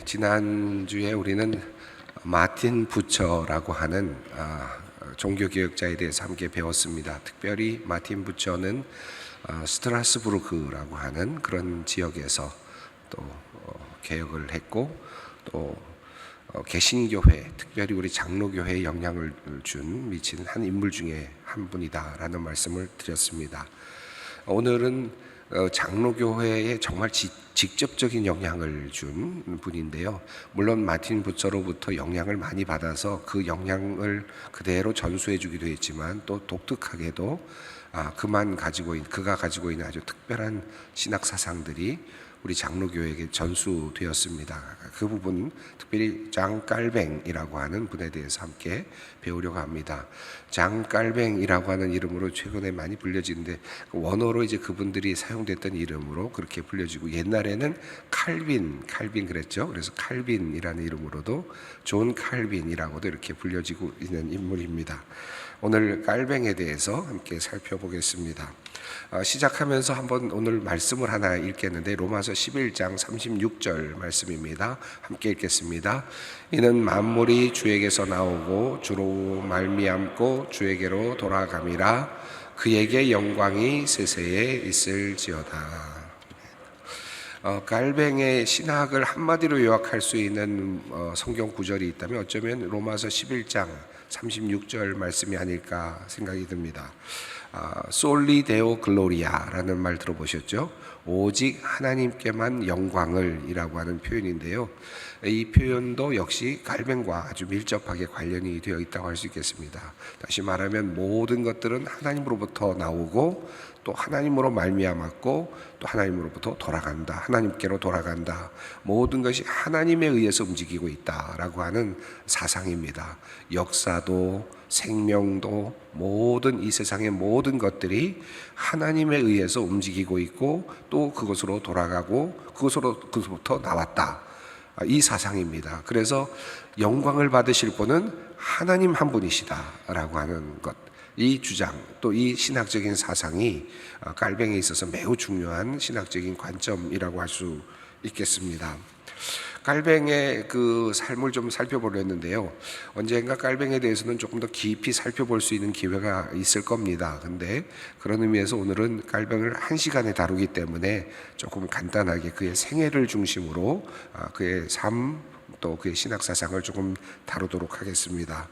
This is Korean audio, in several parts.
지난주에 우리는 마틴 부처라고 하는 종교개혁자에 대해서 함께 배웠습니다. 특별히 마틴 부처는 스트라스부르크라고 하는 그런 지역에서 또 개혁을 했고, 또 개신교회, 특별히 우리 장로교회에 영향을 미친 한 인물 중에 한 분이다라는 말씀을 드렸습니다. 오늘은 장로교회에 정말 직접적인 영향을 준 분인데요. 물론 마틴 부처로부터 영향을 많이 받아서 그 영향을 그대로 전수해 주기도 했지만, 또 독특하게도 그가 가지고 있는 아주 특별한 신학 사상들이 우리 장로교회에게 전수되었습니다. 그 부분, 특별히 장 깔뱅이라고 하는 분에 대해서 함께 배우려고 합니다. 장 깔뱅이라고 하는 이름으로 최근에 많이 불려지는데, 원어로 이제 그분들이 사용됐던 이름으로 그렇게 불려지고, 옛날에는 칼빈 그랬죠. 그래서 칼빈이라는 이름으로도 존 칼빈이라고도 이렇게 불려지고 있는 인물입니다. 오늘 깔뱅에 대해서 함께 살펴보겠습니다. 시작하면서 한번 오늘 말씀을 하나 읽겠는데, 로마서 11장 36절 말씀입니다. 함께 읽겠습니다. 이는 만물이 주에게서 나오고 주로 말미암고 주에게로 돌아감이라, 그에게 영광이 세세에 있을지어다. 깔뱅의 신학을 한마디로 요약할 수 있는 성경 구절이 있다면 어쩌면 로마서 11장 36절 말씀이 아닐까 생각이 듭니다. 솔리 데오 글로리아라는 말 들어보셨죠? 오직 하나님께만 영광을 이라고 하는 표현인데요. 이 표현도 역시 깔뱅과 아주 밀접하게 관련이 되어 있다고 할 수 있겠습니다. 다시 말하면 모든 것들은 하나님으로부터 나오고, 또 하나님으로 말미암았고, 또 하나님으로부터 돌아간다, 하나님께로 돌아간다. 모든 것이 하나님에 의해서 움직이고 있다라고 하는 사상입니다. 역사도 생명도 모든 이 세상의 모든 것들이 하나님에 의해서 움직이고 있고, 또 그것으로 돌아가고 그것으로부터 나왔다, 이 사상입니다. 그래서 영광을 받으실 분은 하나님 한 분이시다라고 하는 것, 이 주장, 또 이 신학적인 사상이 깔뱅에 있어서 매우 중요한 신학적인 관점이라고 할 수 있겠습니다. 깔뱅의 그 삶을 좀 살펴보려 했는데요. 언젠가 깔뱅에 대해서는 조금 더 깊이 살펴볼 수 있는 기회가 있을 겁니다. 근데 그런 의미에서 오늘은 깔뱅을 1시간에 다루기 때문에 조금 간단하게 그의 생애를 중심으로 그의 삶, 또 그의 신학 사상을 조금 다루도록 하겠습니다.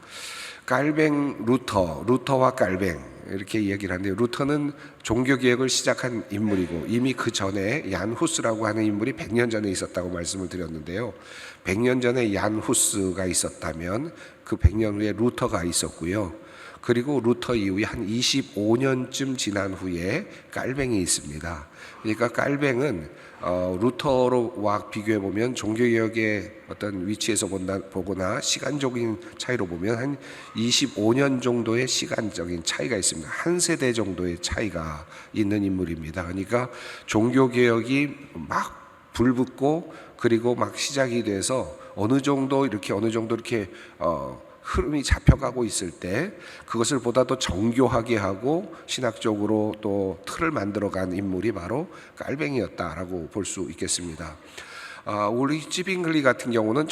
깔뱅, 루터와 깔뱅 이렇게 이야기를 하는데요. 루터는 종교개혁을 시작한 인물이고, 이미 그 전에 얀 후스라고 하는 인물이 100년 전에 있었다고 말씀을 드렸는데요. 100년 전에 얀 후스가 있었다면 그 100년 후에 루터가 있었고요. 그리고 루터 이후에 한 25년쯤 지난 후에 깔뱅이 있습니다. 그러니까 깔뱅은 루터와 비교해 보면 종교개혁의 어떤 위치에서 보거나 시간적인 차이로 보면 한 25년 정도의 시간적인 차이가 있습니다. 한 세대 정도의 차이가 있는 인물입니다. 그러니까 종교개혁이 막 불붙고, 그리고 막 시작이 돼서 어느 정도 이렇게 흐름이 잡혀가고 있을 때, 그것을 보다 더 정교하게 하고 신학적으로 또 틀을 만들어간 인물이 바로 깔뱅이였다라고 볼 수 있겠습니다. 우리 찌빙글리 같은 경우는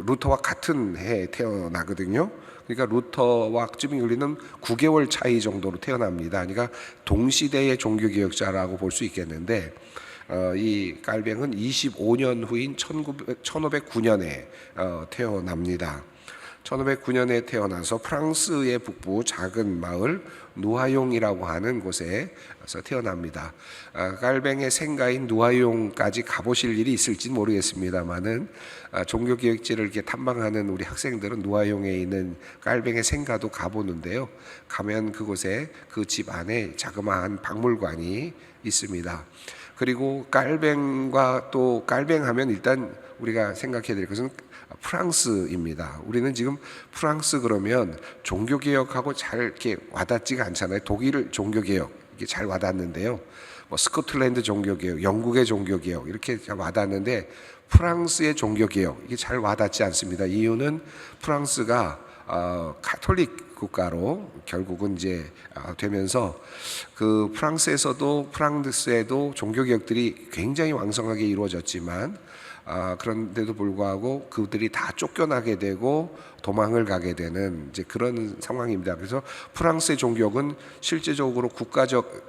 루터와 같은 해에 태어나거든요. 그러니까 루터와 찌빙글리는 9개월 차이 정도로 태어납니다. 그러니까 동시대의 종교개혁자라고 볼 수 있겠는데, 이 깔뱅은 25년 후인 1509년에 태어납니다. 1509년에 태어나서 프랑스의 북부 작은 마을 누아용이라고 하는 곳에서 태어납니다. 깔뱅의 생가인 누아용까지 가보실 일이 있을지 모르겠습니다만은, 종교개혁지를 이렇게 탐방하는 우리 학생들은 누아용에 있는 깔뱅의 생가도 가보는데요. 가면 그곳에 그 집 안에 자그마한 박물관이 있습니다. 그리고 깔뱅과 또 깔뱅하면 일단 우리가 생각해야 될 것은 프랑스입니다. 우리는 지금 프랑스 그러면 종교개혁하고 잘 이렇게 와닿지가 않잖아요. 독일 종교개혁 이게 잘 와닿는데요. 스코틀랜드 종교개혁, 영국의 종교개혁 이렇게 잘 와닿는데, 프랑스의 종교개혁 이게 잘 와닿지 않습니다. 이유는 프랑스가 카톨릭 국가로 결국은 이제 되면서 그 프랑스에도 종교개혁들이 굉장히 왕성하게 이루어졌지만 그런데도 불구하고 그들이 다 쫓겨나게 되고 도망을 가게 되는 이제 그런 상황입니다. 그래서 프랑스의 종교개혁은 실제적으로 국가적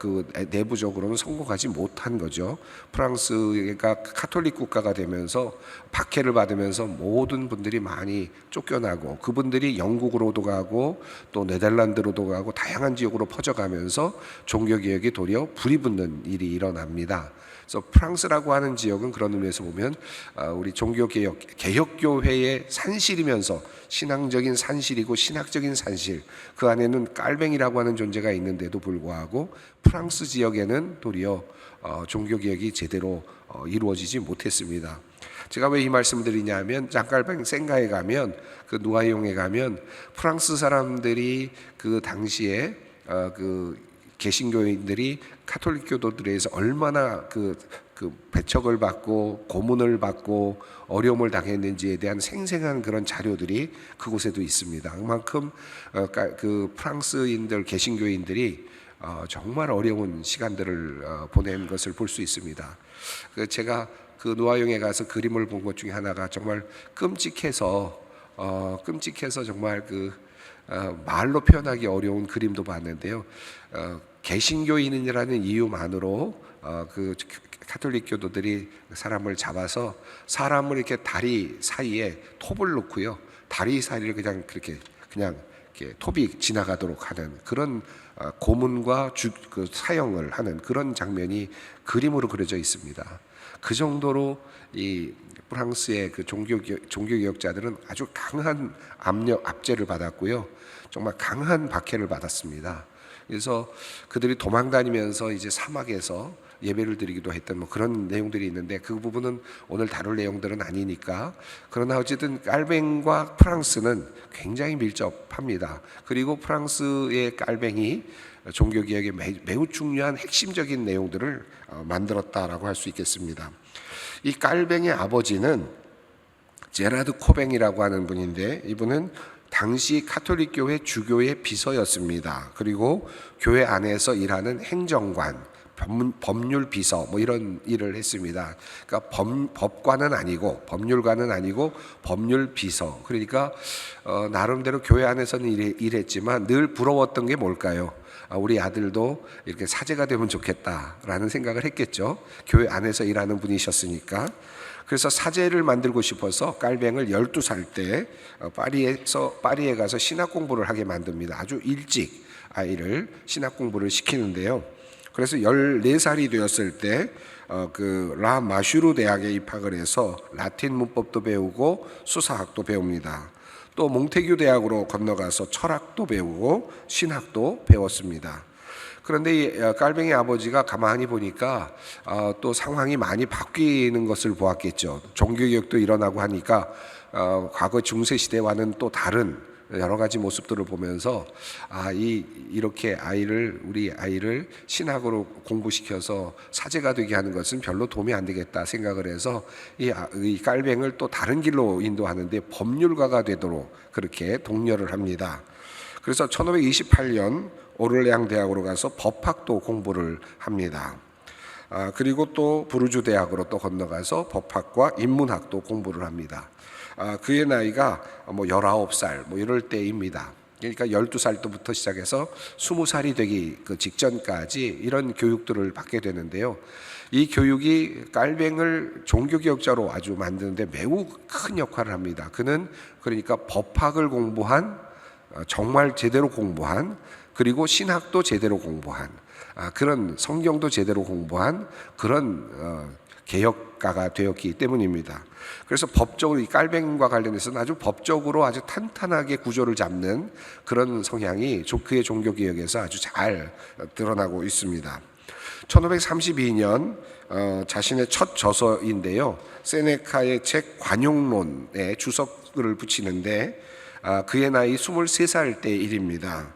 내부적으로는 성공하지 못한 거죠. 프랑스가 카톨릭 국가가 되면서 박해를 받으면서 모든 분들이 많이 쫓겨나고 그분들이 영국으로도 가고 또 네덜란드로도 가고 다양한 지역으로 퍼져가면서 종교개혁이 도리어 불이 붙는 일이 일어납니다. 그래서 프랑스라고 하는 지역은 그런 의미에서 보면 우리 개혁교회의 산실이면서 신앙적인 산실이고 신학적인 산실, 그 안에는 깔뱅이라고 하는 존재가 있는데도 불구하고 프랑스 지역에는 도리어 종교개혁이 제대로 이루어지지 못했습니다. 제가 왜 이 말씀을 드리냐면 장깔뱅 생가에 가면 그 누아용에 가면 프랑스 사람들이 그 당시에 개신교인들이 카톨릭 교도들에서 얼마나 그 배척을 받고 고문을 받고 어려움을 당했는지에 대한 생생한 그런 자료들이 그곳에도 있습니다. 그만큼 그 프랑스인들 개신교인들이 정말 어려운 시간들을 보낸 것을 볼 수 있습니다. 제가 그 노아용에 가서 그림을 본 것 중에 하나가 정말 끔찍해서 정말 말로 표현하기 어려운 그림도 봤는데요. 개신교인이라는 이유만으로 그 카톨릭 교도들이 사람을 잡아서 사람을 이렇게 다리 사이에 톱을 놓고요. 다리 사이를 그냥 이렇게 톱이 지나가도록 하는 그런 고문과 사형을 하는 그런 장면이 그림으로 그려져 있습니다. 그 정도로 이 프랑스의 그 종교개혁자들은 아주 강한 압제를 받았고요. 정말 강한 박해를 받았습니다. 그래서 그들이 도망다니면서 이제 사막에서 예배를 드리기도 했던 그런 내용들이 있는데 그 부분은 오늘 다룰 내용들은 아니니까. 그러나 어쨌든 깔뱅과 프랑스는 굉장히 밀접합니다. 그리고 프랑스의 깔뱅이 종교개혁에 매우 중요한 핵심적인 내용들을 만들었다라고 할 수 있겠습니다. 이 깔뱅의 아버지는 제라드 코뱅이라고 하는 분인데 이분은 당시 카톨릭 교회 주교의 비서였습니다. 그리고 교회 안에서 일하는 행정관, 법률 비서 이런 일을 했습니다. 그러니까 법관은 아니고 법률관은 아니고 법률 비서. 그러니까 나름대로 교회 안에서는 일했지만 늘 부러웠던 게 뭘까요? 우리 아들도 이렇게 사제가 되면 좋겠다라는 생각을 했겠죠. 교회 안에서 일하는 분이셨으니까. 그래서 사제를 만들고 싶어서 깔뱅을 12살 때 파리에 가서 신학 공부를 하게 만듭니다. 아주 일찍 아이를 신학 공부를 시키는데요. 그래서 14살이 되었을 때 라 마슈르 대학에 입학을 해서 라틴 문법도 배우고 수사학도 배웁니다. 또 몽테규 대학으로 건너가서 철학도 배우고 신학도 배웠습니다. 그런데 이 깔뱅의 아버지가 가만히 보니까 또 상황이 많이 바뀌는 것을 보았겠죠. 종교개혁도 일어나고 하니까 과거 중세 시대와는 또 다른 여러 가지 모습들을 보면서 이렇게 우리 아이를 신학으로 공부시켜서 사제가 되게 하는 것은 별로 도움이 안 되겠다 생각을 해서 이 깔뱅을 또 다른 길로 인도하는데 법률가가 되도록 그렇게 독려를 합니다. 그래서 1528년 오를레앙 대학으로 가서 법학도 공부를 합니다. 그리고 또 부르주 대학으로 또 건너가서 법학과 인문학도 공부를 합니다. 그의 나이가 19살 이럴 때입니다. 그러니까 12살 때부터 시작해서 20살이 되기 직전까지 이런 교육들을 받게 되는데요. 이 교육이 깔뱅을 종교개혁자로 아주 만드는데 매우 큰 역할을 합니다. 그는 그러니까 법학을 공부한, 정말 제대로 공부한, 그리고 신학도 제대로 공부한, 그런 성경도 제대로 공부한 그런 개혁가가 되었기 때문입니다. 그래서 법적으로 이 깔뱅과 관련해서는 아주 법적으로 아주 탄탄하게 구조를 잡는 그런 성향이 그의 종교개혁에서 아주 잘 드러나고 있습니다. 1532년 자신의 첫 저서인데요. 세네카의 책 관용론에 주석을 붙이는데 그의 나이 23살 때 일입니다.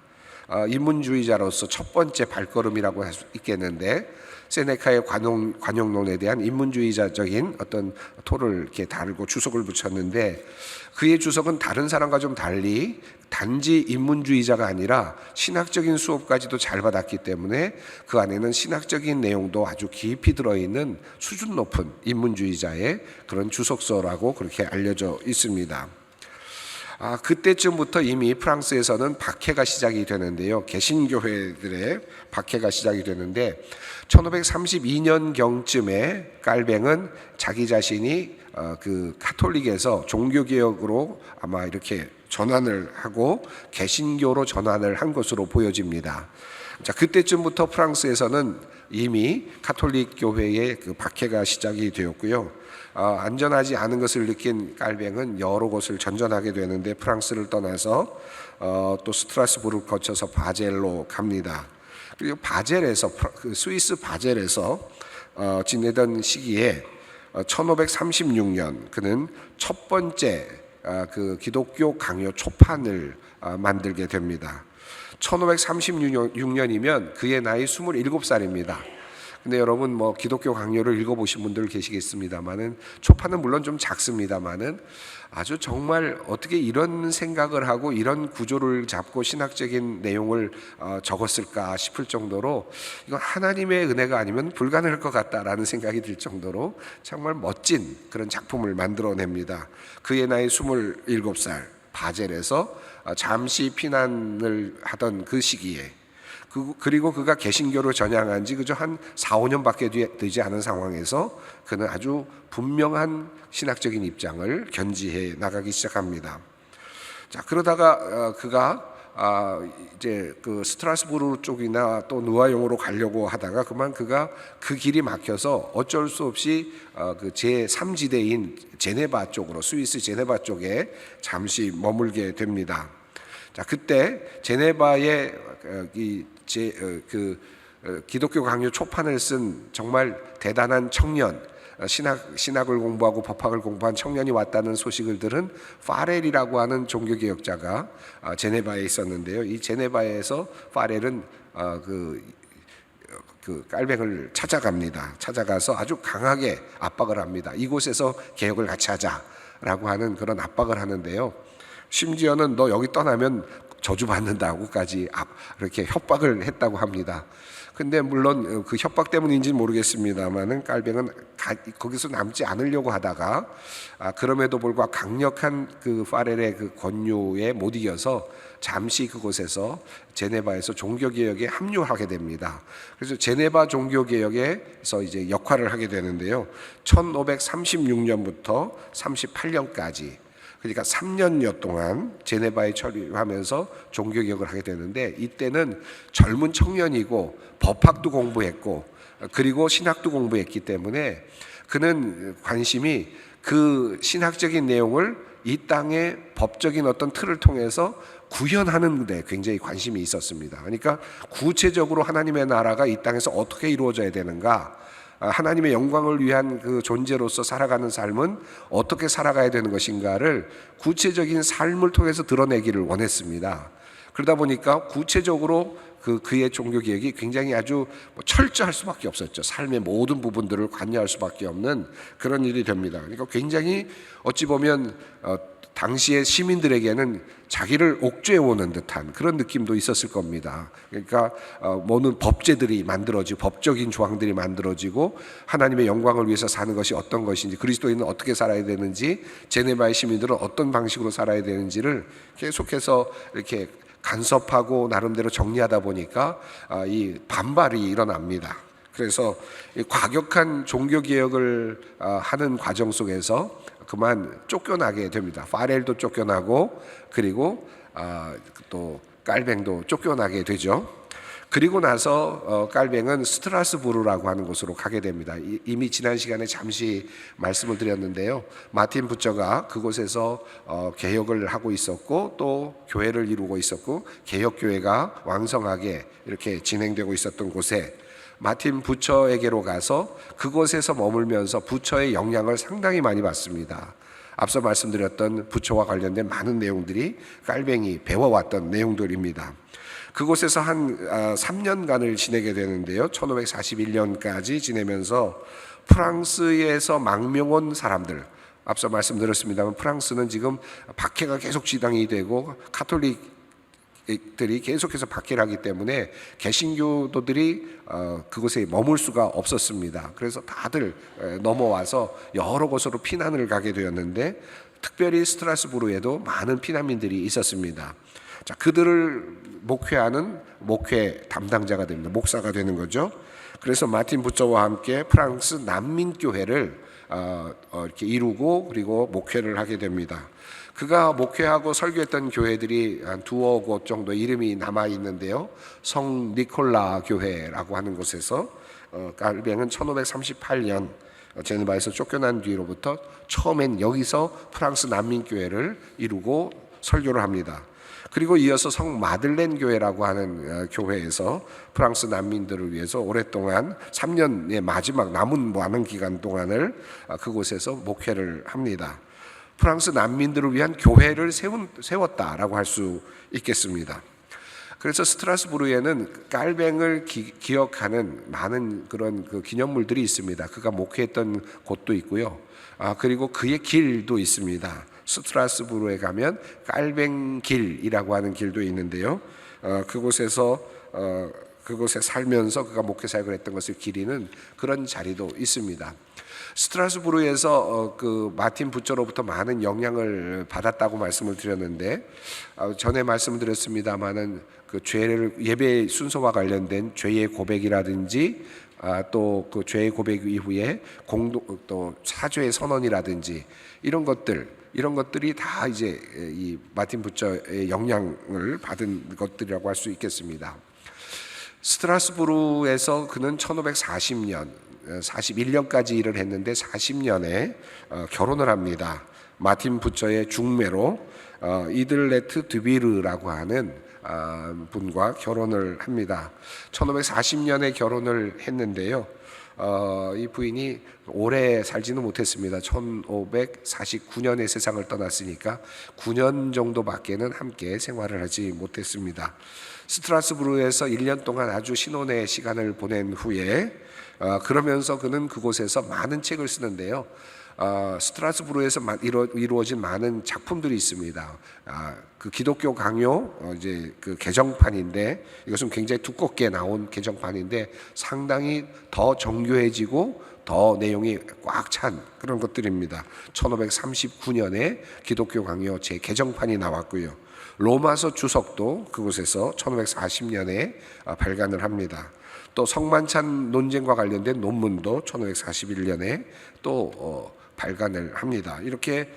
인문주의자로서 첫 번째 발걸음이라고 할 수 있겠는데, 세네카의 관용론에 대한 인문주의자적인 어떤 토를 이렇게 달고 주석을 붙였는데, 그의 주석은 다른 사람과 좀 달리 단지 인문주의자가 아니라 신학적인 수업까지도 잘 받았기 때문에 그 안에는 신학적인 내용도 아주 깊이 들어있는 수준 높은 인문주의자의 그런 주석서라고 그렇게 알려져 있습니다. 그때쯤부터 이미 프랑스에서는 박해가 시작이 되는데요. 개신교회들의 박해가 시작이 되는데 1532년경쯤에 깔뱅은 자기 자신이 그 가톨릭에서 종교개혁으로 아마 이렇게 전환을 하고 개신교로 전환을 한 것으로 보여집니다. 자, 그때쯤부터 프랑스에서는 이미 가톨릭 교회의 그 박해가 시작이 되었고요. 안전하지 않은 것을 느낀 깔뱅은 여러 곳을 전전하게 되는데 프랑스를 떠나서 또 스트라스부르를 거쳐서 바젤로 갑니다. 그리고 바젤에서 스위스 바젤에서 지내던 시기에 1536년 그는 첫 번째 그 기독교 강요 초판을 만들게 됩니다. 1536년이면 그의 나이 27살입니다. 근데 여러분 뭐 기독교 강요를 읽어보신 분들 계시겠습니다만은 초판은 물론 좀 작습니다만은 아주 정말 어떻게 이런 생각을 하고 이런 구조를 잡고 신학적인 내용을 적었을까 싶을 정도로 이건 하나님의 은혜가 아니면 불가능할 것 같다라는 생각이 들 정도로 정말 멋진 그런 작품을 만들어냅니다. 그의 나이 27살 바젤에서 잠시 피난을 하던 그 시기에 그리고 그가 개신교로 전향한 지 그저 한 4, 5년밖에 되지 않은 상황에서 그는 아주 분명한 신학적인 입장을 견지해 나가기 시작합니다. 자, 그러다가 그가 이제 그 스트라스부르 쪽이나 또 누아용으로 가려고 하다가 그가 그 길이 막혀서 어쩔 수 없이 그 제3지대인 제네바 쪽으로 스위스 제네바 쪽에 잠시 머물게 됩니다. 자, 그때 제네바의 기독교 강요 초판을 쓴 정말 대단한 청년, 신학을 공부하고 법학을 공부한 청년이 왔다는 소식을 들은 파렐이라고 하는 종교개혁자가 제네바에 있었는데요. 이 제네바에서 파렐은 그 깔뱅을 찾아갑니다. 찾아가서 아주 강하게 압박을 합니다. 이곳에서 개혁을 같이 하자라고 하는 그런 압박을 하는데요. 심지어는 너 여기 떠나면 저주받는다고까지 이렇게 협박을 했다고 합니다. 근데 물론 그 협박 때문인지는 모르겠습니다만은 깔뱅은 거기서 남지 않으려고 하다가 그럼에도 불구하고 강력한 그 파렐의 그 권유에 못 이겨서 잠시 그곳에서 제네바에서 종교개혁에 합류하게 됩니다. 그래서 제네바 종교개혁에서 이제 역할을 하게 되는데요. 1536년부터 38년까지 그러니까 3년여 동안 제네바에 처리하면서 종교개혁을 하게 되는데 이때는 젊은 청년이고 법학도 공부했고 그리고 신학도 공부했기 때문에 그는 관심이 그 신학적인 내용을 이 땅의 법적인 어떤 틀을 통해서 구현하는 데 굉장히 관심이 있었습니다. 그러니까 구체적으로 하나님의 나라가 이 땅에서 어떻게 이루어져야 되는가, 하나님의 영광을 위한 그 존재로서 살아가는 삶은 어떻게 살아가야 되는 것인가를 구체적인 삶을 통해서 드러내기를 원했습니다. 그러다 보니까 구체적으로 그의 종교개혁이 굉장히 아주 철저할 수밖에 없었죠. 삶의 모든 부분들을 관여할 수밖에 없는 그런 일이 됩니다. 그러니까 굉장히 어찌 보면 당시의 시민들에게는 자기를 옥죄해 오는 듯한 그런 느낌도 있었을 겁니다. 그러니까 모든 법제들이 만들어지고 법적인 조항들이 만들어지고 하나님의 영광을 위해서 사는 것이 어떤 것인지, 그리스도인은 어떻게 살아야 되는지, 제네바의 시민들은 어떤 방식으로 살아야 되는지를 계속해서 이렇게 간섭하고 나름대로 정리하다 보니까 이 반발이 일어납니다. 그래서 과격한 종교개혁을 하는 과정 속에서 그만 쫓겨나게 됩니다. 파렐도 쫓겨나고 그리고 또 깔뱅도 쫓겨나게 되죠. 그리고 나서 깔뱅은 스트라스부르라고 하는 곳으로 가게 됩니다. 이미 지난 시간에 잠시 말씀을 드렸는데요. 마틴 부처가 그곳에서 개혁을 하고 있었고 또 교회를 이루고 있었고 개혁교회가 왕성하게 이렇게 진행되고 있었던 곳에 마틴 부처에게로 가서 그곳에서 머물면서 부처의 영향을 상당히 많이 받습니다. 앞서 말씀드렸던 부처와 관련된 많은 내용들이 깔뱅이 배워왔던 내용들입니다. 그곳에서 한 3년간을 지내게 되는데요. 1541년까지 지내면서 프랑스에서 망명 온 사람들, 앞서 말씀드렸습니다만 프랑스는 지금 박해가 계속 지당이 되고 카톨릭들이 계속해서 박해를 하기 때문에 개신교도들이 그곳에 머물 수가 없었습니다. 그래서 다들 넘어와서 여러 곳으로 피난을 가게 되었는데 특별히 스트라스부르에도 많은 피난민들이 있었습니다. 자, 그들을 목회하는 목회 담당자가 됩니다. 목사가 되는 거죠. 그래서 마틴 부처와 함께 프랑스 난민교회를 이렇게 이루고 그리고 목회를 하게 됩니다. 그가 목회하고 설교했던 교회들이 한 2-3곳 정도 이름이 남아 있는데요. 성 니콜라 교회라고 하는 곳에서 깔뱅은 1538년 제네바에서 쫓겨난 뒤로부터 처음엔 여기서 프랑스 난민교회를 이루고 설교를 합니다. 그리고 이어서 성 마들렌 교회라고 하는 교회에서 프랑스 난민들을 위해서 오랫동안 3년의 마지막 남은 많은 기간 동안을 그곳에서 목회를 합니다. 프랑스 난민들을 위한 교회를 세웠다라고 할 수 있겠습니다. 그래서 스트라스부르에는 깔뱅을 기억하는 많은 그런 그 기념물들이 있습니다. 그가 목회했던 곳도 있고요. 그리고 그의 길도 있습니다. 스트라스부르에 가면 깔뱅길이라고 하는 길도 있는데요. 그곳에 살면서 그가 목회 사역을 했던 것을 기리는 그런 자리도 있습니다. 스트라스부르에서 그 마틴 부처로부터 많은 영향을 받았다고 말씀을 드렸는데 전에 말씀드렸습니다만은 그 죄를 예배 순서와 관련된 죄의 고백이라든지 또 그 죄의 고백 이후에 또 사죄의 선언이라든지 이런 것들이 다 이제 이 마틴 부처의 영향을 받은 것들이라고 할 수 있겠습니다. 스트라스부르에서 그는 1540년 41년까지 일을 했는데 40년에 결혼을 합니다. 마틴 부처의 중매로 이들레트 드비르라고 하는 분과 결혼을 합니다. 1540년에 결혼을 했는데요. 이 부인이 오래 살지는 못했습니다. 1549년에 세상을 떠났으니까 9년 정도밖에는 함께 생활을 하지 못했습니다. 스트라스부르에서 1년 동안 아주 신혼의 시간을 보낸 후에 그러면서 그는 그곳에서 많은 책을 쓰는데요. 스트라스부르에서 이루어진 많은 작품들이 있습니다. 그 기독교 강요 이제 그 개정판인데 이것은 굉장히 두껍게 나온 개정판인데 상당히 더 정교해지고 더 내용이 꽉 찬 그런 것들입니다. 1539년에 기독교 강요 제 개정판이 나왔고요. 로마서 주석도 그곳에서 1540년에 발간을 합니다. 또 성만찬 논쟁과 관련된 논문도 1541년에 또 발간을 합니다. 이렇게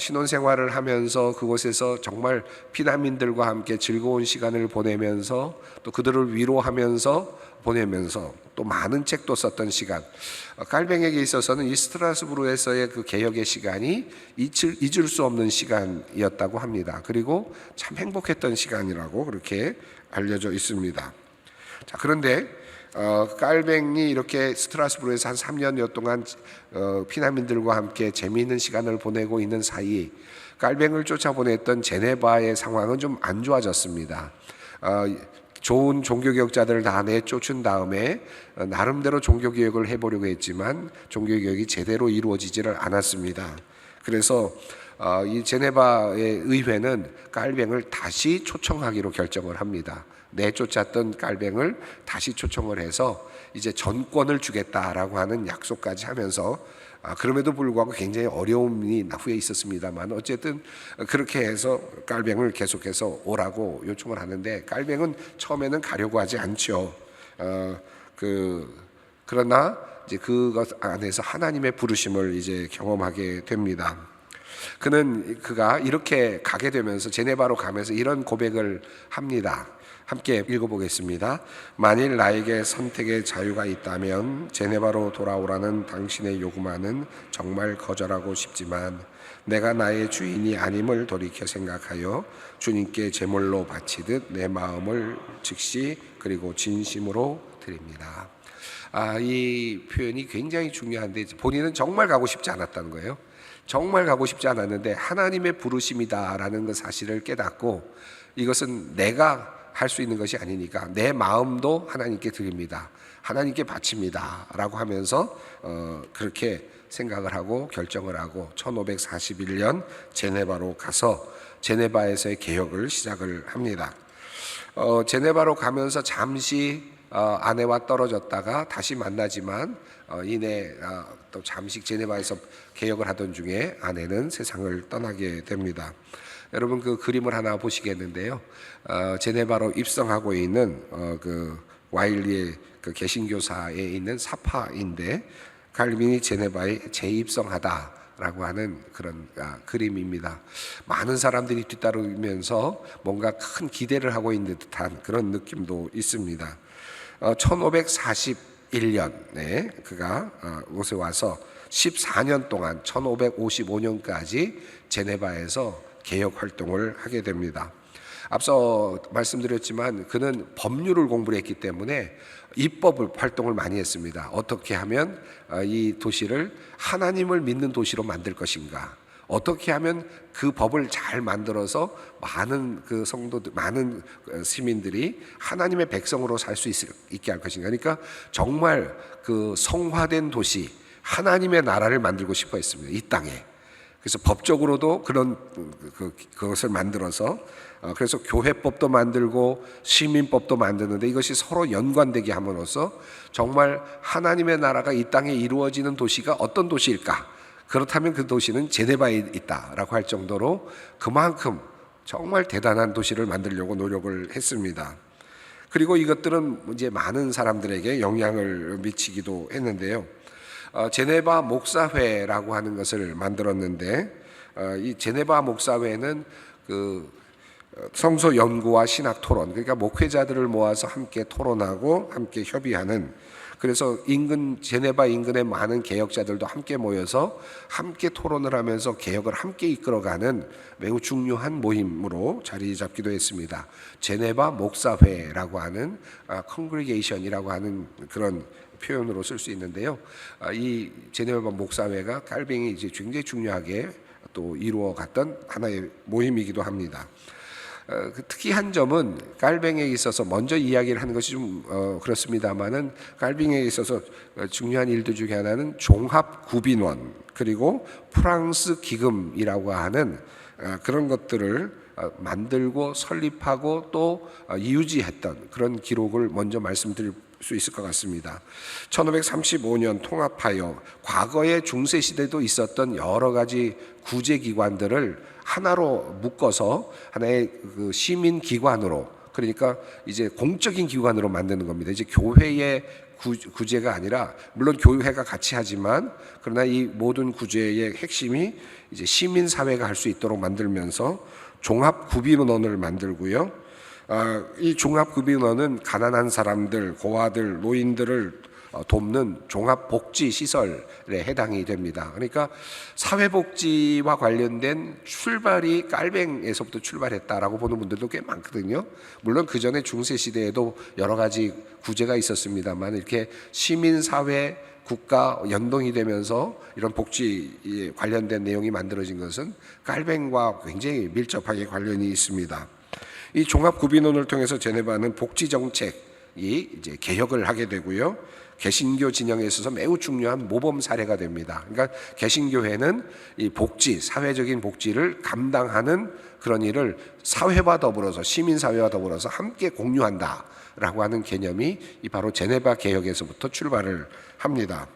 신혼생활을 하면서 그곳에서 정말 피난민들과 함께 즐거운 시간을 보내면서 또 그들을 위로하면서 보내면서 또 많은 책도 썼던 시간, 깔뱅에게 있어서는 이 스트라스부르에서의 그 개혁의 시간이 잊을 수 없는 시간이었다고 합니다. 그리고 참 행복했던 시간이라고 그렇게 알려져 있습니다. 자, 그런데 깔뱅이 이렇게 스트라스부르에서 한 3년여 동안 피난민들과 함께 재미있는 시간을 보내고 있는 사이 깔뱅을 쫓아보냈던 제네바의 상황은 좀 안 좋아졌습니다. 좋은 종교개혁자들을 다 내쫓은 다음에 나름대로 종교개혁을 해보려고 했지만 종교개혁이 제대로 이루어지지를 않았습니다. 그래서 이 제네바의 의회는 깔뱅을 다시 초청하기로 결정을 합니다. 내쫓았던 깔뱅을 다시 초청을 해서 이제 전권을 주겠다라고 하는 약속까지 하면서 그럼에도 불구하고 굉장히 어려움이 후에 있었습니다만 어쨌든 그렇게 해서 깔뱅을 계속해서 오라고 요청을 하는데 깔뱅은 처음에는 가려고 하지 않죠. 그러나 이제 그것 안에서 하나님의 부르심을 이제 경험하게 됩니다. 그가 이렇게 가게 되면서 제네바로 가면서 이런 고백을 합니다. 함께 읽어보겠습니다. 만일 나에게 선택의 자유가 있다면 제네바로 돌아오라는 당신의 요구만은 정말 거절하고 싶지만 내가 나의 주인이 아님을 돌이켜 생각하여 주님께 제물로 바치듯 내 마음을 즉시 그리고 진심으로 드립니다. 이 표현이 굉장히 중요한데 본인은 정말 가고 싶지 않았다는 거예요. 정말 가고 싶지 않았는데 하나님의 부르심이다라는 그 사실을 깨닫고 이것은 내가 할 수 있는 것이 아니니까 내 마음도 하나님께 드립니다. 하나님께 바칩니다. 라고 하면서 그렇게 생각을 하고 결정을 하고 1541년 제네바로 가서 제네바에서의 개혁을 시작을 합니다. 제네바로 가면서 잠시 아내와 떨어졌다가 다시 만나지만 이내 또 잠시 제네바에서 개혁을 하던 중에 아내는 세상을 떠나게 됩니다. 여러분 그 그림을 하나 보시겠는데요. 제네바로 입성하고 있는 그 와일리의 그 개신교사에 있는 사파인데 칼빈이 제네바에 재입성하다라고 하는 그런 그림입니다. 많은 사람들이 뒤따르면서 뭔가 큰 기대를 하고 있는 듯한 그런 느낌도 있습니다. 1541년에 그가 곳에 와서 14년 동안 1555년까지 제네바에서 개혁 활동을 하게 됩니다. 앞서 말씀드렸지만 그는 법률을 공부를 했기 때문에 입법 활동을 많이 했습니다. 어떻게 하면 이 도시를 하나님을 믿는 도시로 만들 것인가, 어떻게 하면 그 법을 잘 만들어서 많은 그 성도들, 많은 시민들이 하나님의 백성으로 살 수 있게 할 것인가. 그러니까 정말 그 성화된 도시, 하나님의 나라를 만들고 싶어 했습니다. 이 땅에. 그래서 법적으로도 그것을 만들어서 그래서 교회법도 만들고 시민법도 만드는데 이것이 서로 연관되게 함으로써 정말 하나님의 나라가 이 땅에 이루어지는 도시가 어떤 도시일까? 그렇다면 그 도시는 제네바에 있다라고 할 정도로 그만큼 정말 대단한 도시를 만들려고 노력을 했습니다. 그리고 이것들은 이제 많은 사람들에게 영향을 미치기도 했는데요. 제네바 목사회라고 하는 것을 만들었는데 이 제네바 목사회는 그 성서 연구와 신학 토론, 그러니까 목회자들을 모아서 함께 토론하고 함께 협의하는, 그래서 제네바 인근의 많은 개혁자들도 함께 모여서 함께 토론을 하면서 개혁을 함께 이끌어가는 매우 중요한 모임으로 자리 잡기도 했습니다. 제네바 목사회라고 하는 congregation이라고 하는 그런 표현으로 쓸 수 있는데요. 이 제네바 목사회가 칼뱅이 이제 굉장히 중요하게 또 이루어갔던 하나의 모임이기도 합니다. 특히 한 점은 칼뱅에 있어서 먼저 이야기를 하는 것이 좀 그렇습니다만은 칼뱅에 있어서 중요한 일들 중에 하나는 종합구빈원 그리고 프랑스 기금이라고 하는 그런 것들을 만들고 설립하고 또 유지했던 그런 기록을 먼저 말씀드릴 수 있을 것 같습니다. 1535년 통합하여 과거의 중세시대도 있었던 여러 가지 구제기관들을 하나로 묶어서 하나의 그 시민기관으로, 그러니까 이제 공적인 기관으로 만드는 겁니다. 이제 교회의 구제가 아니라, 물론 교회가 같이 하지만 그러나 이 모든 구제의 핵심이 이제 시민사회가 할 수 있도록 만들면서 종합구빈원을 만들고요. 이 종합구빈원은 가난한 사람들, 고아들, 노인들을 돕는 종합복지시설에 해당이 됩니다. 그러니까 사회복지와 관련된 출발이 칼뱅에서부터 출발했다라고 보는 분들도 꽤 많거든요. 물론 그 전에 중세시대에도 여러 가지 구제가 있었습니다만 이렇게 시민사회 국가 연동이 되면서 이런 복지에 관련된 내용이 만들어진 것은 칼뱅과 굉장히 밀접하게 관련이 있습니다. 이 종합구빈원을 통해서 제네바는 복지정책이 이제 개혁을 하게 되고요. 개신교 진영에 있어서 매우 중요한 모범 사례가 됩니다. 그러니까 개신교회는 이 복지, 사회적인 복지를 감당하는 그런 일을 사회와 더불어서, 시민사회와 더불어서 함께 공유한다라고 하는 개념이 바로 제네바 개혁에서부터 출발을 합니다.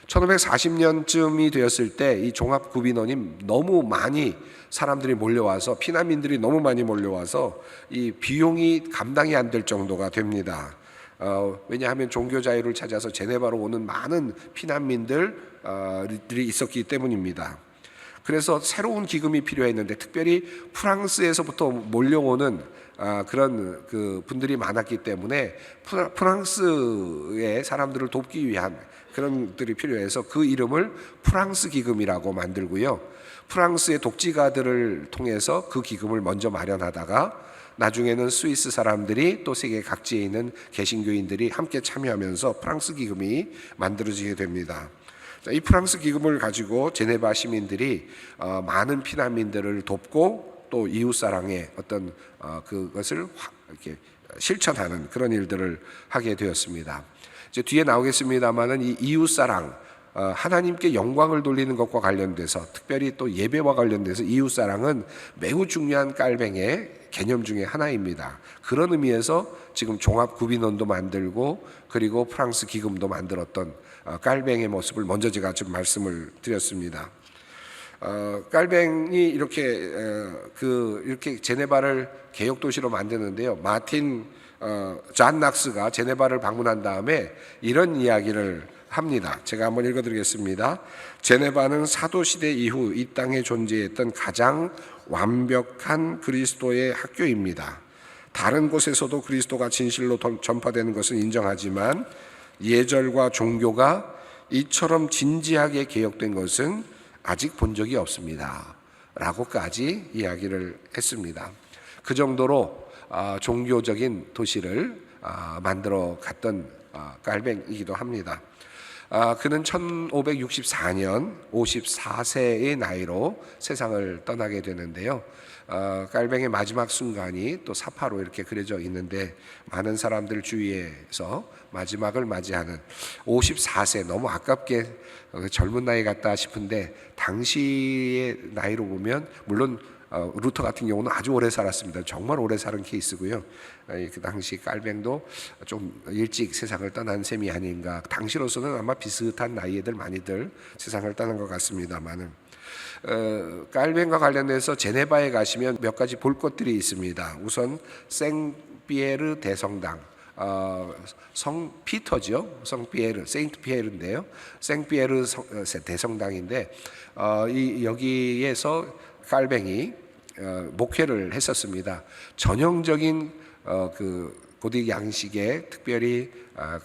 1540년쯤이 되었을 때 이 종합구빈원이 너무 많이 사람들이 몰려와서, 피난민들이 너무 많이 몰려와서 이 비용이 감당이 안 될 정도가 됩니다. 왜냐하면 종교 자유를 찾아서 제네바로 오는 많은 피난민들이 있었기 때문입니다. 그래서 새로운 기금이 필요했는데 특별히 프랑스에서부터 몰려오는 그런 그 분들이 많았기 때문에 프랑스의 사람들을 돕기 위한 그런 것들이 필요해서 그 이름을 프랑스 기금이라고 만들고요. 프랑스의 독지가들을 통해서 그 기금을 먼저 마련하다가 나중에는 스위스 사람들이 또 세계 각지에 있는 개신교인들이 함께 참여하면서 프랑스 기금이 만들어지게 됩니다. 이 프랑스 기금을 가지고 제네바 시민들이 많은 피난민들을 돕고 또 이웃사랑의 어떤 그것을 이렇게 실천하는 그런 일들을 하게 되었습니다. 이제 뒤에 나오겠습니다만은 이 이웃사랑, 하나님께 영광을 돌리는 것과 관련돼서, 특별히 또 예배와 관련돼서 이웃사랑은 매우 중요한 깔뱅의 개념 중에 하나입니다. 그런 의미에서 지금 종합구빈원도 만들고 그리고 프랑스 기금도 만들었던 깔뱅의 모습을 먼저 제가 좀 말씀을 드렸습니다. 깔뱅이 이렇게 제네바를 개혁 도시로 만드는데요. 잔 낙스가 제네바를 방문한 다음에 이런 이야기를 합니다. 제가 한번 읽어드리겠습니다. 제네바는 사도 시대 이후 이 땅에 존재했던 가장 완벽한 그리스도의 학교입니다. 다른 곳에서도 그리스도가 진실로 전파되는 것은 인정하지만 예절과 종교가 이처럼 진지하게 개혁된 것은 아직 본 적이 없습니다. 라고까지 이야기를 했습니다. 그 정도로 종교적인 도시를 만들어 갔던 깔뱅이기도 합니다. 그는 1564년 54세의 나이로 세상을 떠나게 되는데요. 깔뱅의 마지막 순간이 또 사파로 이렇게 그려져 있는데, 많은 사람들 주위에서 마지막을 맞이하는 54세, 너무 아깝게 젊은 나이 같다 싶은데 당시의 나이로 보면, 물론 루터 같은 경우는 아주 오래 살았습니다. 정말 오래 사는 케이스고요. 그 당시 깔뱅도 좀 일찍 세상을 떠난 셈이 아닌가. 당시로서는 아마 비슷한 나이들 많이들 세상을 떠난 것 같습니다만은, 깔뱅과 관련해서 제네바에 가시면 몇 가지 볼 것들이 있습니다. 우선 생피에르 대성당, 성 피터죠. 성 피에르, 세인트 피에르인데요. 생피에르 대성당인데, 여기에서 깔뱅이 목회를 했었습니다. 전형적인 그 고딕 양식의, 특별히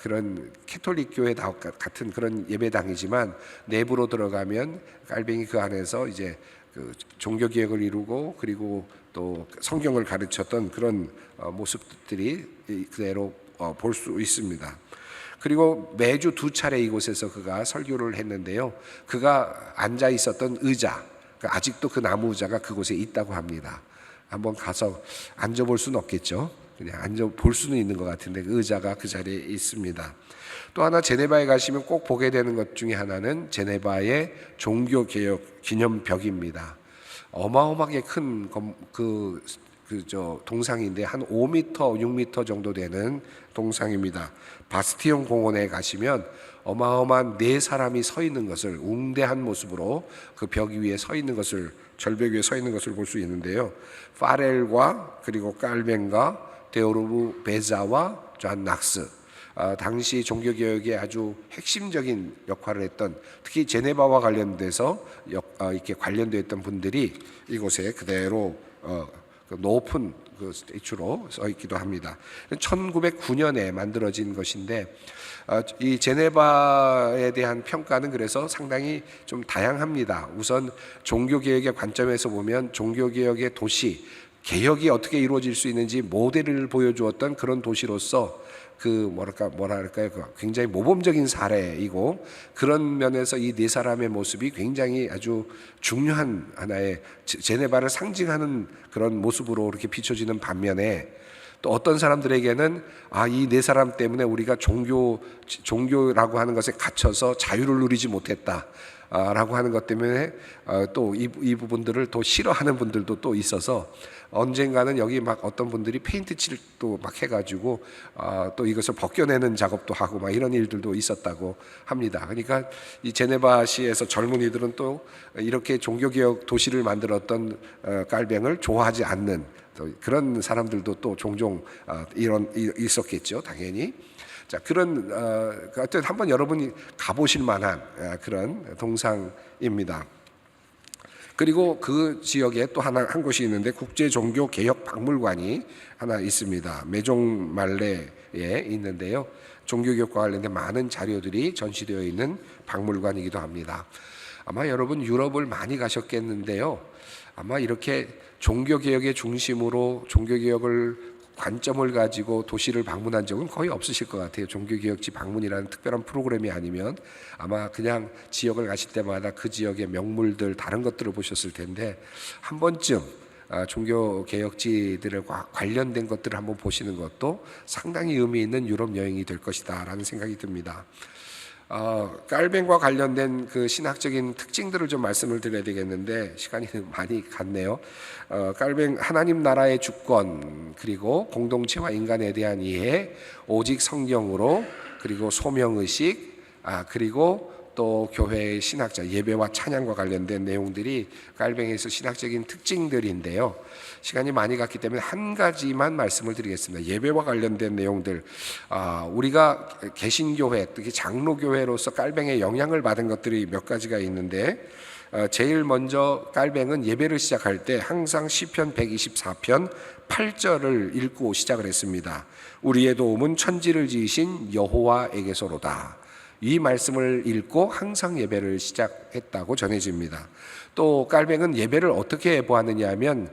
그런 캐톨릭 교회 같은 그런 예배당이지만, 내부로 들어가면 깔뱅이 그 안에서 이제 그 종교 개혁을 이루고 그리고 또 성경을 가르쳤던 그런 모습들이 그대로 볼 수 있습니다. 그리고 매주 2차례 이곳에서 그가 설교를 했는데요. 그가 앉아 있었던 의자, 아직도 그 나무 의자가 그곳에 있다고 합니다. 한번 가서 앉아볼 수는 없겠죠. 그냥 앉아볼 수는 있는 것 같은데 그 의자가 그 자리에 있습니다. 또 하나, 제네바에 가시면 꼭 보게 되는 것 중에 하나는 제네바의 종교개혁 기념벽입니다. 어마어마하게 큰 동상인데 한 5m, 6m 정도 되는 동상입니다. 바스티온 공원에 가시면 어마어마한 4사람이 서 있는 것을, 웅대한 모습으로 그 벽 위에 서 있는 것을, 절벽 위에 서 있는 것을 볼 수 있는데요. 파렐과 그리고 깔뱅과 데오르브 베자와 잔 낙스, 당시 종교개혁에 아주 핵심적인 역할을 했던, 특히 제네바와 관련돼서 이렇게 관련되어 있던 분들이 이곳에 그대로 높은 그 스태츄로 써 있기도 합니다. 1909년에 만들어진 것인데, 이 제네바에 대한 평가는 그래서 상당히 좀 다양합니다. 우선 종교개혁의 관점에서 보면 종교개혁의 도시, 개혁이 어떻게 이루어질 수 있는지 모델을 보여주었던 그런 도시로서 뭐랄까요, 굉장히 모범적인 사례이고, 그런 면에서 이 4사람의 모습이 굉장히 아주 중요한 하나의 제네바를 상징하는 그런 모습으로 이렇게 비춰지는 반면에, 또 어떤 사람들에게는 이 4사람 때문에 우리가 종교라고 하는 것에 갇혀서 자유를 누리지 못했다 라고 하는 것 때문에 또 이 부분들을 또 싫어하는 분들도 또 있어서, 언젠가는 여기 막 어떤 분들이 페인트 칠도 막 해가지고 또 이것을 벗겨내는 작업도 하고 막 이런 일들도 있었다고 합니다. 그러니까 이 제네바시에서 젊은이들은 또 이렇게 종교개혁 도시를 만들었던 깔뱅을 좋아하지 않는 그런 사람들도 또 종종 있었겠죠, 당연히. 자, 그런 하여튼 한번 여러분이 가보실 만한 그런 동상입니다. 그리고 그 지역에 또 한 곳이 있는데, 국제종교개혁박물관이 하나 있습니다. 메종말레에 있는데요. 종교개혁과 관련된 많은 자료들이 전시되어 있는 박물관이기도 합니다. 아마 여러분 유럽을 많이 가셨겠는데요. 아마 이렇게 종교개혁의 중심으로 종교개혁을 관점을 가지고 도시를 방문한 적은 거의 없으실 것 같아요. 종교개혁지 방문이라는 특별한 프로그램이 아니면 아마 그냥 지역을 가실 때마다 그 지역의 명물들, 다른 것들을 보셨을 텐데, 한 번쯤 종교 개혁지들과 관련된 것들을 한번 보시는 것도 상당히 의미 있는 유럽 여행이 될 것이다라는 생각이 듭니다. 깔뱅과 관련된 그 신학적인 특징들을 좀 말씀을 드려야 되겠는데 시간이 많이 갔네요. 깔뱅 하나님 나라의 주권, 그리고 공동체와 인간에 대한 이해, 오직 성경으로, 그리고 소명의식, 그리고 또 교회의 신학자, 예배와 찬양과 관련된 내용들이 깔뱅에서 신학적인 특징들인데요. 시간이 많이 갔기 때문에 한 가지만 말씀을 드리겠습니다. 예배와 관련된 내용들, 우리가 개신교회, 특히 장로교회로서 깔뱅에 영향을 받은 것들이 몇 가지가 있는데, 제일 먼저 깔뱅은 예배를 시작할 때 항상 시편 124편 8절을 읽고 시작을 했습니다. 우리의 도움은 천지를 지으신 여호와에게서로다. 이 말씀을 읽고 항상 예배를 시작했다고 전해집니다. 또 깔뱅은 예배를 어떻게 보았느냐 하면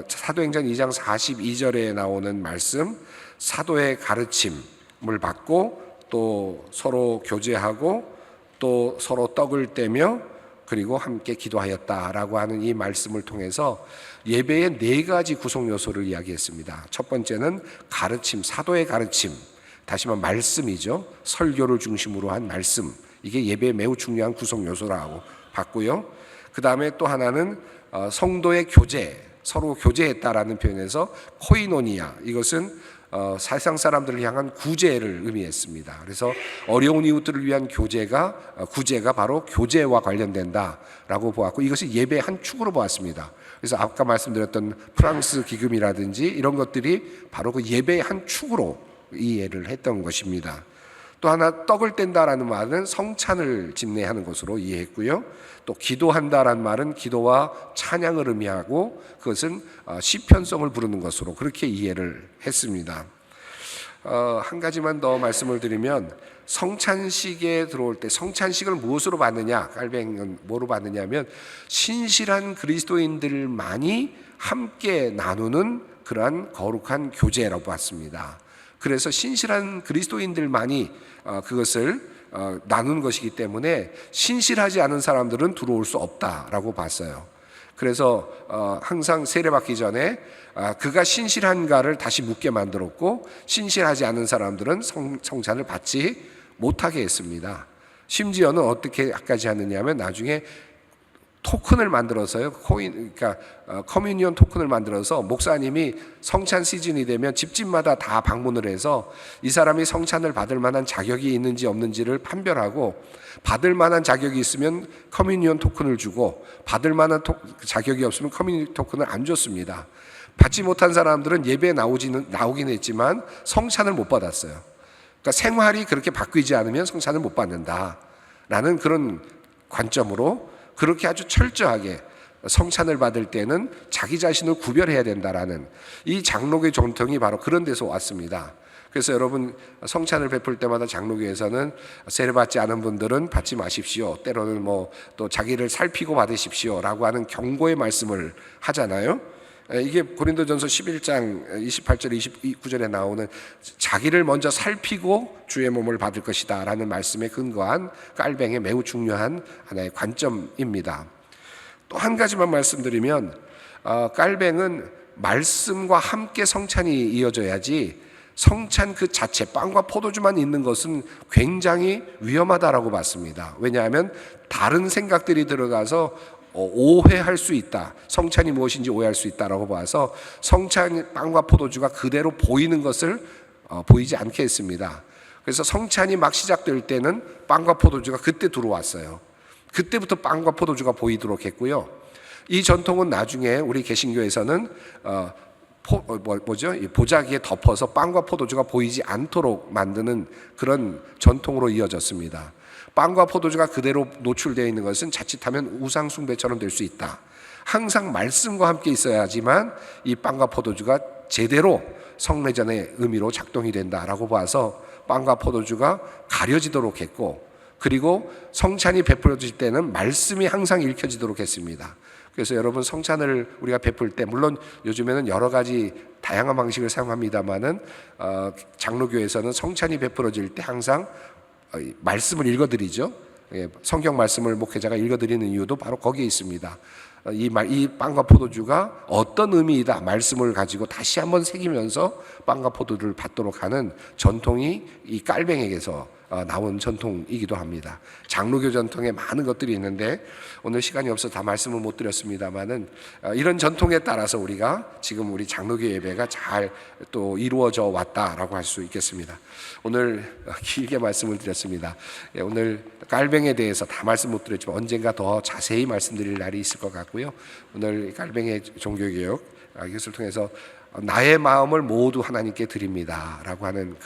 사도행전 2장 42절에 나오는 말씀, 사도의 가르침을 받고 또 서로 교제하고 또 서로 떡을 떼며 그리고 함께 기도하였다라고 하는 이 말씀을 통해서 예배의 네 가지 구성 요소를 이야기했습니다. 첫 번째는 가르침, 사도의 가르침, 다시 말하면 말씀이죠. 설교를 중심으로 한 말씀, 이게 예배의 매우 중요한 구성 요소라고 봤고요. 그 다음에 또 하나는 성도의 교제, 서로 교제했다라는 표현에서 코이노니아, 이것은 세상 사람들을 향한 구제를 의미했습니다. 그래서 어려운 이웃들을 위한 구제가 바로 교제와 관련된다라고 보았고, 이것이 예배의 한 축으로 보았습니다. 그래서 아까 말씀드렸던 프랑스 기금이라든지 이런 것들이 바로 그 예배의 한 축으로 이해를 했던 것입니다. 또 하나, 떡을 뗀다라는 말은 성찬을 집례하는 것으로 이해했고요. 또 기도한다라는 말은 기도와 찬양을 의미하고 그것은 시편성을 부르는 것으로 그렇게 이해를 했습니다. 한 가지만 더 말씀을 드리면, 성찬식에 들어올 때 성찬식을 무엇으로 받느냐, 깔뱅은 뭐로 받느냐면 신실한 그리스도인들만이 함께 나누는 그러한 거룩한 교제라고 봤습니다. 그래서 신실한 그리스도인들만이 그것을 나누는 것이기 때문에 신실하지 않은 사람들은 들어올 수 없다라고 봤어요. 그래서 항상 세례받기 전에 그가 신실한가를 다시 묻게 만들었고, 신실하지 않은 사람들은 성찬을 받지 못하게 했습니다. 심지어는 어떻게까지 하느냐면 나중에 토큰을 만들어서요, 그러니까 커뮤니언 토큰을 만들어서 목사님이 성찬 시즌이 되면 집집마다 다 방문을 해서 이 사람이 성찬을 받을 만한 자격이 있는지 없는지를 판별하고, 받을 만한 자격이 있으면 커뮤니언 토큰을 주고 받을 만한 자격이 없으면 커뮤니언 토큰을 안 줬습니다. 받지 못한 사람들은 예배에 나오긴 했지만 성찬을 못 받았어요. 그러니까 생활이 그렇게 바뀌지 않으면 성찬을 못 받는다라는 그런 관점으로 그렇게 아주 철저하게 성찬을 받을 때는 자기 자신을 구별해야 된다라는 이 장로교의 전통이 바로 그런 데서 왔습니다. 그래서 여러분, 성찬을 베풀 때마다 장로교에서는 세례받지 않은 분들은 받지 마십시오, 때로는 또 자기를 살피고 받으십시오라고 하는 경고의 말씀을 하잖아요. 이게 고린도전서 11장 28절 29절에 나오는 자기를 먼저 살피고 주의 몸을 받을 것이다 라는 말씀에 근거한 깔뱅의 매우 중요한 하나의 관점입니다. 또 한 가지만 말씀드리면, 깔뱅은 말씀과 함께 성찬이 이어져야지 성찬 그 자체, 빵과 포도주만 있는 것은 굉장히 위험하다라고 봤습니다. 왜냐하면 다른 생각들이 들어가서 오해할 수 있다, 성찬이 무엇인지 오해할 수 있다라고 봐서 성찬 빵과 포도주가 그대로 보이는 것을 보이지 않게 했습니다. 그래서 성찬이 막 시작될 때는 빵과 포도주가 그때 들어왔어요. 그때부터 빵과 포도주가 보이도록 했고요. 이 전통은 나중에 우리 개신교에서는 보자기에 덮어서 빵과 포도주가 보이지 않도록 만드는 그런 전통으로 이어졌습니다. 빵과 포도주가 그대로 노출되어 있는 것은 자칫하면 우상 숭배처럼 될 수 있다. 항상 말씀과 함께 있어야지만 이 빵과 포도주가 제대로 성례전의 의미로 작동이 된다라고 봐서 빵과 포도주가 가려지도록 했고, 그리고 성찬이 베풀어질 때는 말씀이 항상 읽혀지도록 했습니다. 그래서 여러분, 성찬을 우리가 베풀 때, 물론 요즘에는 여러 가지 다양한 방식을 사용합니다마는 장로교에서는 성찬이 베풀어질 때 항상 말씀을 읽어드리죠. 성경 말씀을 목회자가 읽어드리는 이유도 바로 거기에 있습니다. 이 빵과 포도주가 어떤 의미이다 말씀을 가지고 다시 한번 새기면서 빵과 포도주를 받도록 하는 전통이 이 깔뱅에게서 나온 전통이기도 합니다. 장로교 전통에 많은 것들이 있는데 오늘 시간이 없어서 다 말씀을 못 드렸습니다만은 이런 전통에 따라서 우리가 지금 우리 장로교 예배가 잘 또 이루어져 왔다라고 할 수 있겠습니다. 오늘 길게 말씀을 드렸습니다. 오늘 깔뱅에 대해서 다 말씀 못 드렸지만 언젠가 더 자세히 말씀드릴 날이 있을 것 같고요. 오늘 깔뱅의 종교개혁 이것을 통해서 나의 마음을 모두 하나님께 드립니다라고 하는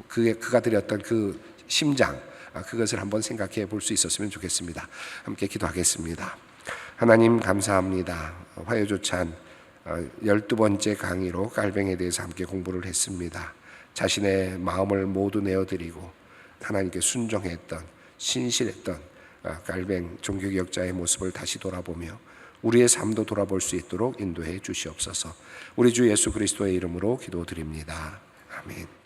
그가 드렸던 그 심장, 그것을 한번 생각해 볼 수 있었으면 좋겠습니다. 함께 기도하겠습니다. 하나님 감사합니다. 화요조찬 12번째 강의로 깔뱅에 대해서 함께 공부를 했습니다. 자신의 마음을 모두 내어드리고 하나님께 순종했던 신실했던 깔뱅 종교개혁자의 모습을 다시 돌아보며 우리의 삶도 돌아볼 수 있도록 인도해 주시옵소서. 우리 주 예수 그리스도의 이름으로 기도드립니다. 아멘.